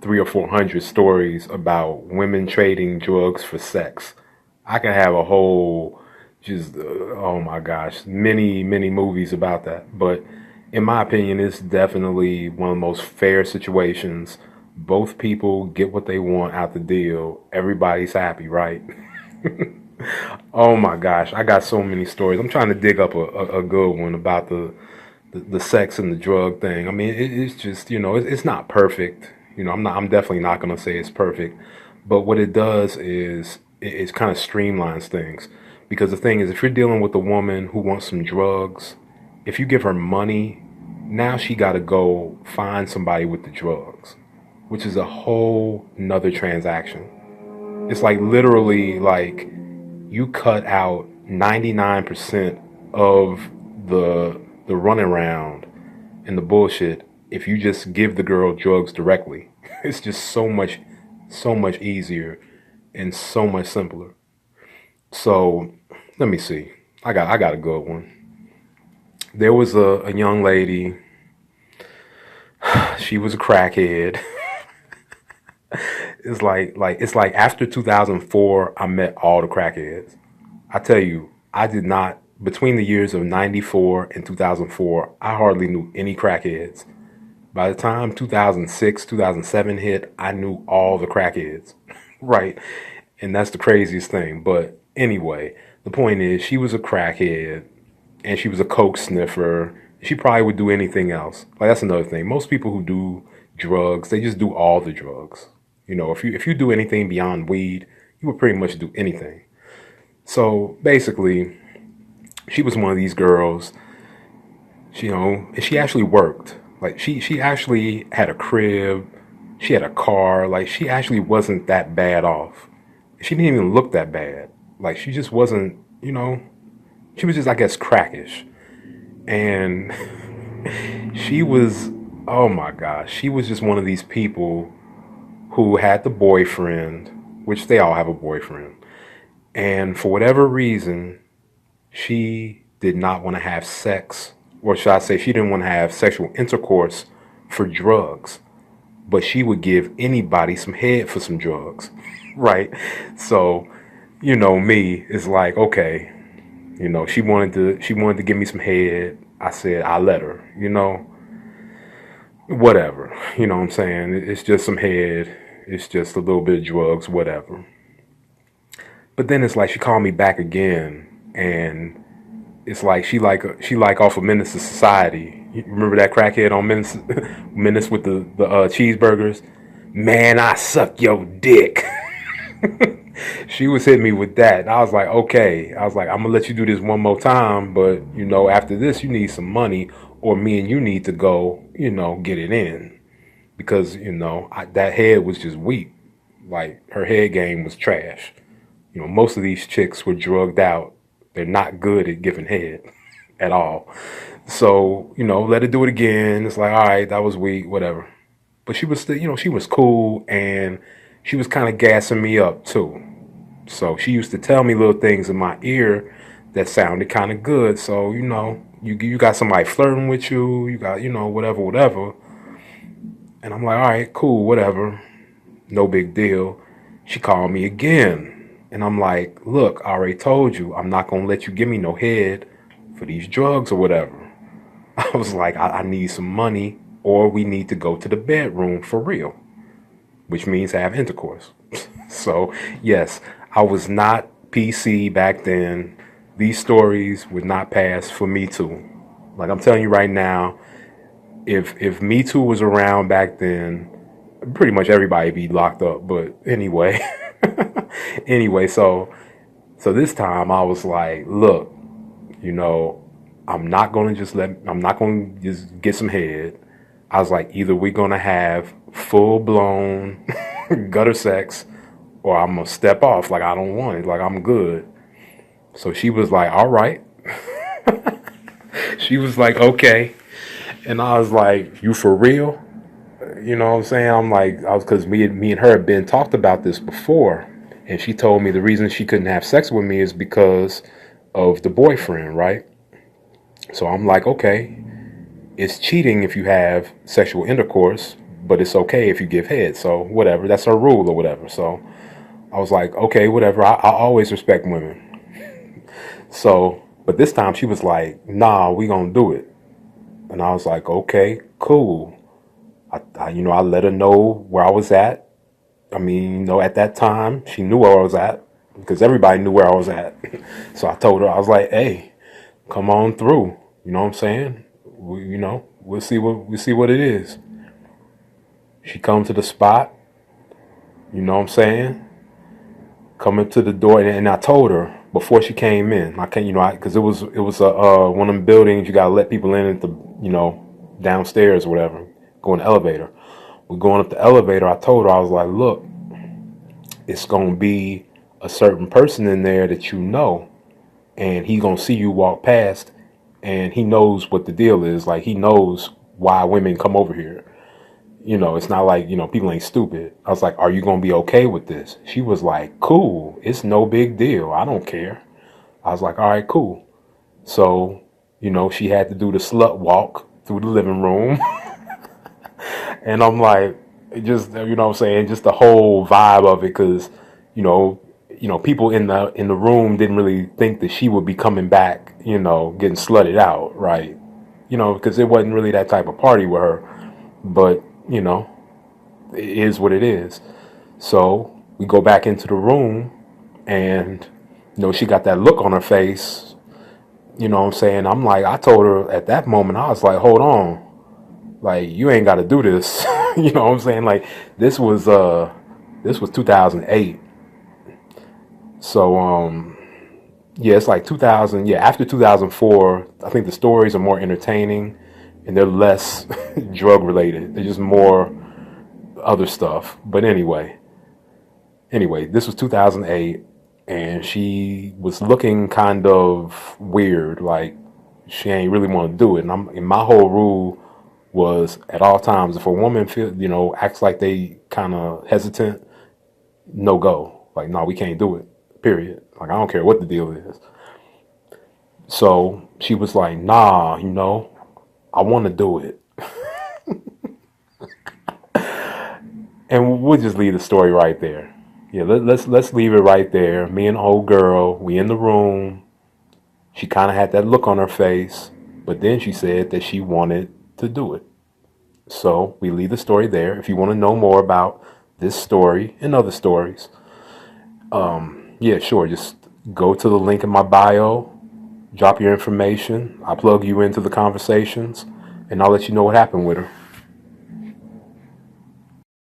three or four hundred stories about women trading drugs for sex. I can have a whole, just oh my gosh, many movies about that. But in my opinion, it's definitely one of the most fair situations. Both people get what they want out the deal. Everybody's happy, right? Oh my gosh, I got so many stories. I'm trying to dig up a good one about the sex and the drug thing. I mean, it's just, it's not perfect. I'm definitely not going to say it's perfect. But what it does is it kind of streamlines things. Because the thing is, if you're dealing with a woman who wants some drugs, if you give her money, now she got to go find somebody with the drugs, which is a whole nother transaction. It's like literally like you cut out 99% of the runaround and the bullshit if you just give the girl drugs directly. It's just so much easier and so much simpler. So let me see. I got a good one. There was a young lady. She was a crackhead. It's like after 2004, I met all the crackheads. I tell you, I did not between the years of 94 and 2004, I hardly knew any crackheads. By the time 2006, 2007 hit, I knew all the crackheads. Right? And that's the craziest thing. But anyway, the point is she was a crackhead and she was a coke sniffer. She probably would do anything else. Like that's another thing. Most people who do drugs, they just do all the drugs. If you do anything beyond weed, you would pretty much do anything. So basically, she was one of these girls, and she actually worked. Like she actually had a crib, she had a car. Like she actually wasn't that bad off. She didn't even look that bad. Like she just wasn't, she was just I guess crackish. And she was, oh my gosh, she was just one of these people who had the boyfriend, which they all have a boyfriend. And for whatever reason, she did not want to have sex, or should I say, she didn't want to have sexual intercourse for drugs, but she would give anybody some head for some drugs, right? So, me is like, okay, she wanted to give me some head. I said I let her, whatever. You know what I'm saying? It's just some head. It's just a little bit of drugs, whatever. But then it's like she called me back again, and it's like she like off of Menace to Society. You remember that crackhead on Menace, Menace with the cheeseburgers? Man, I suck your dick. She was hitting me with that. And I was like, okay. I was like, I'm gonna let you do this one more time, but after this, you need some money, or me and you need to go, get it in, because that head was just weak. Like her head game was trash. Most of these chicks were drugged out. They're not good at giving head at all. So, let her do it again. It's like, all right, that was weak, whatever. But she was still, she was cool, and she was kind of gassing me up too. So she used to tell me little things in my ear that sounded kind of good. So, you got somebody flirting with you, you got, whatever. And I'm like, all right, cool, whatever. No big deal. She called me again. And I'm like, look, I already told you, I'm not going to let you give me no head for these drugs or whatever. I was like, I need some money, or we need to go to the bedroom for real, which means have intercourse. So, yes, I was not PC back then. These stories would not pass for Me Too. Like I'm telling you right now, if Me Too was around back then, pretty much everybody be locked up. But anyway, anyway, so this time I was like, look, you know, I'm not gonna just get some head. I was like, either we're gonna have full blown gutter sex, or I'm gonna step off. Like I don't want it. Like I'm good. So she was like, all right. She was like, okay. And I was like, you for real? You know what I'm saying? Because me and her had been talked about this before. And she told me the reason she couldn't have sex with me is because of the boyfriend, right? So I'm like, okay, it's cheating if you have sexual intercourse, but it's okay if you give head. So whatever, that's her rule or whatever. So I was like, okay, whatever. I always respect women. So, but this time she was like, nah, we gonna do it. And I was like, okay, cool. I let her know where I was at. I mean, at that time, she knew where I was at because everybody knew where I was at. So I told her, I was like, hey, come on through. You know what I'm saying? We'll see what it is. She come to the spot. You know what I'm saying? Coming to the door, and I told her before she came in. I can't, because it was a one of them buildings you gotta let people in at the downstairs or whatever. Go in the elevator. We're going up the elevator. I told her, I was like, look, it's gonna be a certain person in there that and he gonna see you walk past, and he knows what the deal is. Like, he knows why women come over here. It's not like, people ain't stupid. I was like, are you going to be okay with this? She was like, cool. It's no big deal. I don't care. I was like, all right, cool. So, she had to do the slut walk through the living room. And I'm like, just, what I'm saying, just the whole vibe of it. Cause, people in the room didn't really think that she would be coming back, getting slutted out. Right. Cause it wasn't really that type of party with her, but, it is what it is. So we go back into the room, and she got that look on her face. You know what I'm saying? I'm like, I told her at that moment, I was like, hold on, like, you ain't got to do this. You know what I'm saying? Like, this was 2008. So yeah, it's like 2000. Yeah, after 2004, I think the stories are more entertaining and they're less drug related. They're just more other stuff. But anyway, this was 2008, and she was looking kind of weird, like she ain't really want to do it. And my whole rule was, at all times, if a woman acts like they kind of hesitant, no go. Like, no, we can't do it. Period. Like, I don't care what the deal is. So she was like, nah, I want to do it. And we'll just leave the story right there. Yeah, let's leave it right there. Me and old girl, we in the room. She kind of had that look on her face, but then she said that she wanted to do it. So we leave the story there. If you want to know more about this story and other stories, yeah, sure. Just go to the link in my bio, drop your information. I'll plug you into the conversations, and I'll let you know what happened with her.